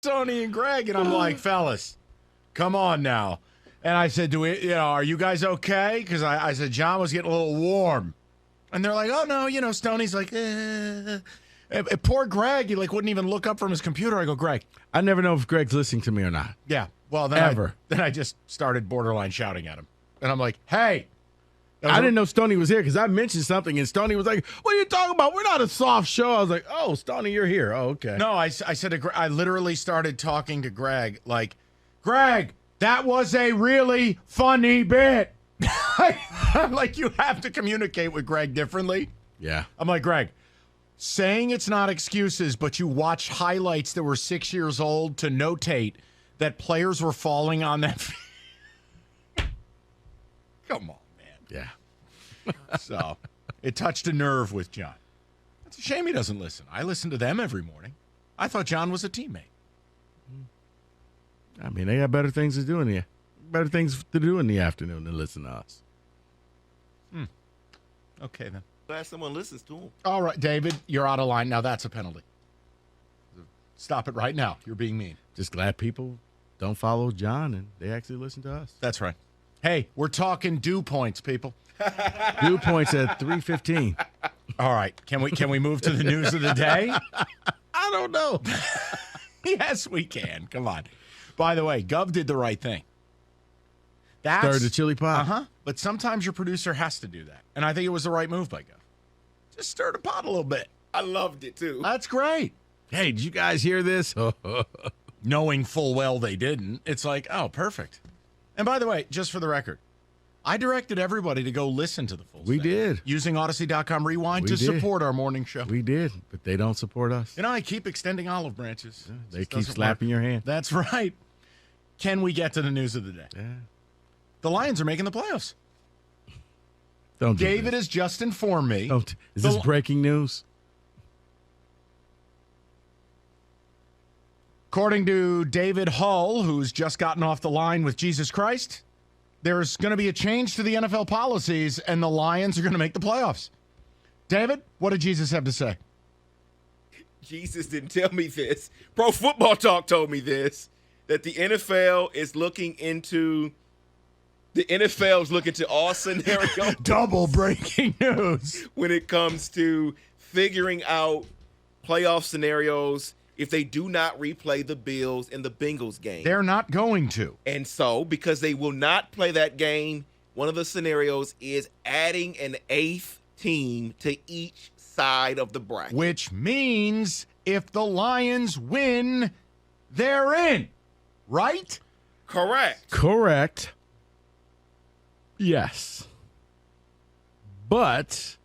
Tony and Greg, and I'm like, fellas, come on now. And I said, are you guys okay? Because I said John was getting a little warm. And they're like, oh, no, Stoney's like, poor Greg, he wouldn't even look up from his computer. I go, Greg. I never know if Greg's listening to me or not. Yeah. Well, then I just started borderline shouting at him. And I'm like, hey. I didn't know Stoney was here because I mentioned something, and Stoney was like, what are you talking about? We're not a soft show. I was like, oh, Stoney, you're here. Oh, okay. No, I said to Greg, I literally started talking to Greg like, Greg, that was a really funny bit. I'm like, you have to communicate with Greg differently. Yeah. I'm like, Greg, saying it's not excuses, but you watched highlights that were 6 years old to notate that players were falling on that. Come on, man. Yeah. So it touched a nerve with John. It's a shame he doesn't listen. I listen to them every morning. I thought John was a teammate. I mean, they got better things to do in the afternoon than listen to us. Okay, then. Glad someone listens to him. All right, David, you're out of line. Now that's a penalty. Stop it right now. You're being mean. Just glad people don't follow John and they actually listen to us. That's right. Hey, we're talking dew points, people. Dew points at 3:15. All right. Can we move to the news of the day? I don't know. Yes, we can. Come on. By the way, Gov did the right thing. Stir the chili pot. Uh-huh. But sometimes your producer has to do that. And I think it was the right move by Gov. Just stir the pot a little bit. I loved it, too. That's great. Hey, did you guys hear this? Knowing full well they didn't. It's like, oh, perfect. And by the way, just for the record, I directed everybody to go listen to the full We segment did. using Odyssey.com Rewind to did. support our morning show. We did, but they don't support us. I keep extending olive branches. They keep slapping your hand. That's right. Can we get to the news of the day? Yeah. The Lions are making the playoffs. Don't do David this. has just informed me. Is this breaking news? According to David Hull, who's just gotten off the line with Jesus Christ, there's going to be a change to the NFL policies, and the Lions are going to make the playoffs. David, what did Jesus have to say? Jesus didn't tell me this. Pro Football Talk told me this, that the NFL is looking into all scenarios. Double breaking news. When it comes to figuring out playoff scenarios if they do not replay the Bills and the Bengals game. They're not going to. And so, because they will not play that game, one of the scenarios is adding an 8th team to each side of the bracket. Which means if the Lions win, they're in. Right? Correct. Yes. But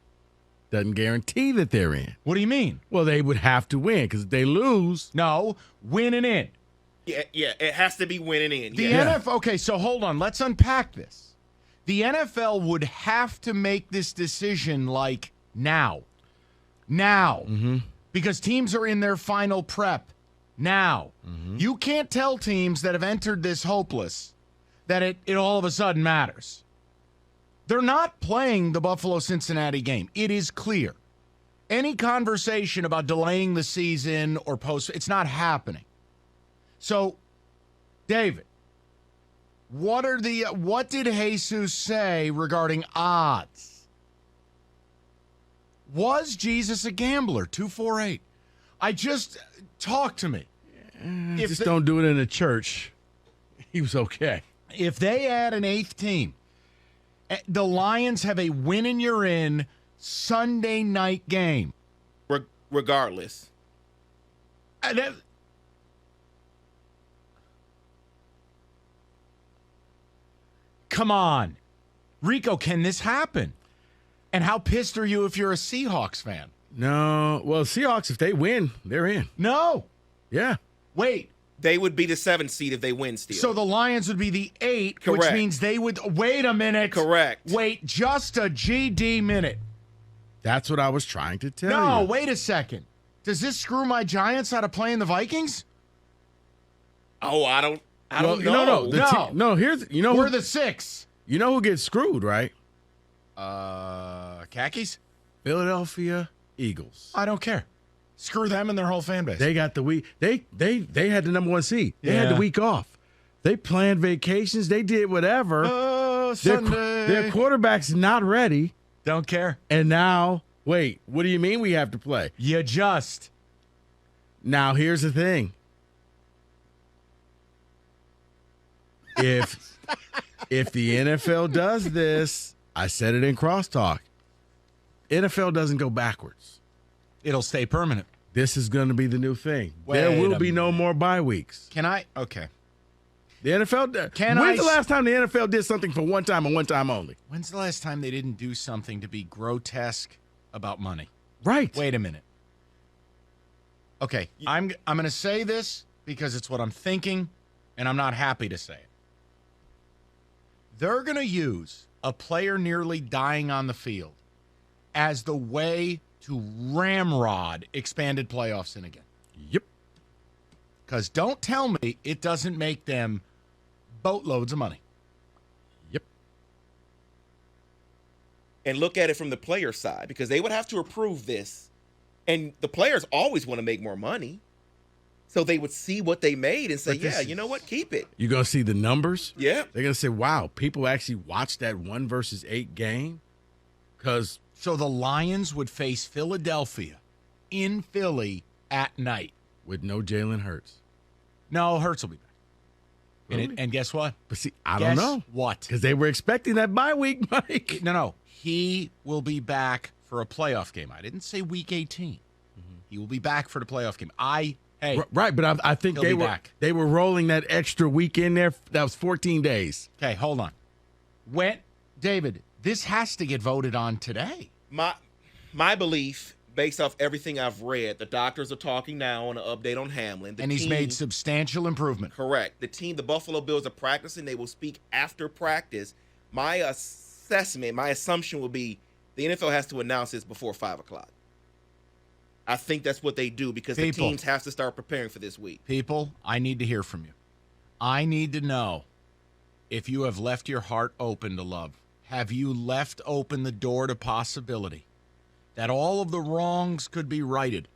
doesn't guarantee that they're in. What do you mean? Well, they would have to win because if they lose. No, win and in. Yeah, it has to be winning in. The yeah. NFL, okay, so hold on. Let's unpack this. The NFL would have to make this decision like now. Now. Mm-hmm. Because teams are in their final prep now. Mm-hmm. You can't tell teams that have entered this hopeless that it all of a sudden matters. They're not playing the Buffalo-Cincinnati game. It is clear. Any conversation about delaying the season or it's not happening. So, David, what did Jesus say regarding odds? Was Jesus a gambler? 248. Talk to me. Just don't do it in a church. He was okay. If they add an 8th team, the Lions have a win and you're in Sunday night game. Regardless. Come on. Rico, can this happen? And how pissed are you if you're a Seahawks fan? No. Well, Seahawks, if they win, they're in. No. Yeah. Wait. They would be the 7th seed if they win still. So the Lions would be the 8, Correct. which means they would... Wait a minute. Correct. Wait just a GD minute. That's what I was trying to tell you. No, wait a second. Does this screw my Giants out of playing the Vikings? Oh, I don't know. No. We're the 6. You know who gets screwed, right? Khakis? Philadelphia Eagles. I don't care. Screw them and their whole fan base. They got the week. They had the number 1 seed. They had the week off. They planned vacations. They did whatever. Oh, Sunday. Their quarterback's not ready. Don't care. And now, wait, what do you mean we have to play? You just. Now, here's the thing. If the NFL does this, I said it in crosstalk, NFL doesn't go backwards. It'll stay permanent. This is going to be the new thing. Wait there will a be no minute. more bye weeks. Can I? Okay. The NFL. When's the last time the NFL did something for one time and one time only? When's the last time they didn't do something to be grotesque about money? Right. Wait a minute. Okay, I'm going to say this because it's what I'm thinking, and I'm not happy to say it. They're going to use a player nearly dying on the field as the way to ramrod expanded playoffs in again. Yep. Because don't tell me it doesn't make them boatloads of money. Yep. And look at it from the player side, because they would have to approve this. And the players always want to make more money. So they would see what they made and say, yeah, you know what? Keep it. You're going to see the numbers. Yeah. They're going to say, wow, people actually watched that 1 versus 8 game. So the Lions would face Philadelphia in Philly at night. With no Jalen Hurts. No, Hurts will be back. Really? And guess what? But see, I don't know. What? Because they were expecting that bye week, Mike. No. He will be back for a playoff game. I didn't say week 18. Mm-hmm. He will be back for the playoff game. Right, but I think they were rolling that extra week in there. That was 14 days. Okay, hold on. David, this has to get voted on today. My belief, based off everything I've read, the doctors are talking now on an update on Hamlin. And he's made substantial improvement. Correct. The Buffalo Bills are practicing. They will speak after practice. My assumption will be the NFL has to announce this before 5 o'clock. I think that's what they do because the teams have to start preparing for this week. People, I need to hear from you. I need to know if you have left your heart open to love. Have you left open the door to possibility that all of the wrongs could be righted?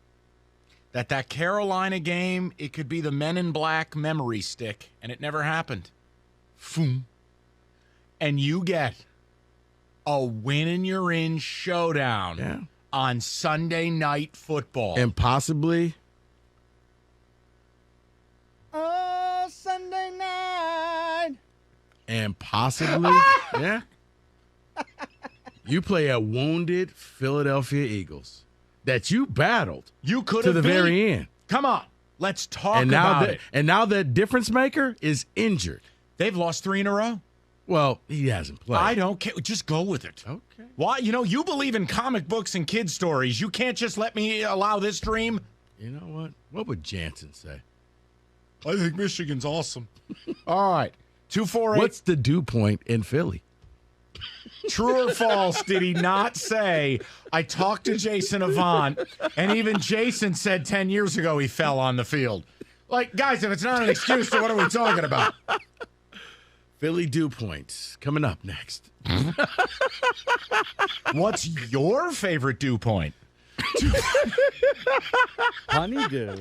That Carolina game, it could be the Men in Black memory stick, and it never happened. Boom. And you get a win-and-you're-in showdown on Sunday Night Football. And possibly... Oh, Sunday night. And possibly... yeah. You play a wounded Philadelphia Eagles that you battled You could to have the very end. Come on. Let's talk about it. And now that difference maker is injured. They've lost 3 in a row. Well, he hasn't played. I don't care. Just go with it. Okay. Why? You believe in comic books and kid stories. You can't just let me allow this dream. You know what? What would Jansen say? I think Michigan's awesome. All right. 248. What's the dew point in Philly? True or false, did he not say, I talked to Jason Avant, and even Jason said 10 years ago he fell on the field? Like, guys, if it's not an excuse, then what are we talking about? Philly dew points coming up next. What's your favorite dew point? Honeydew.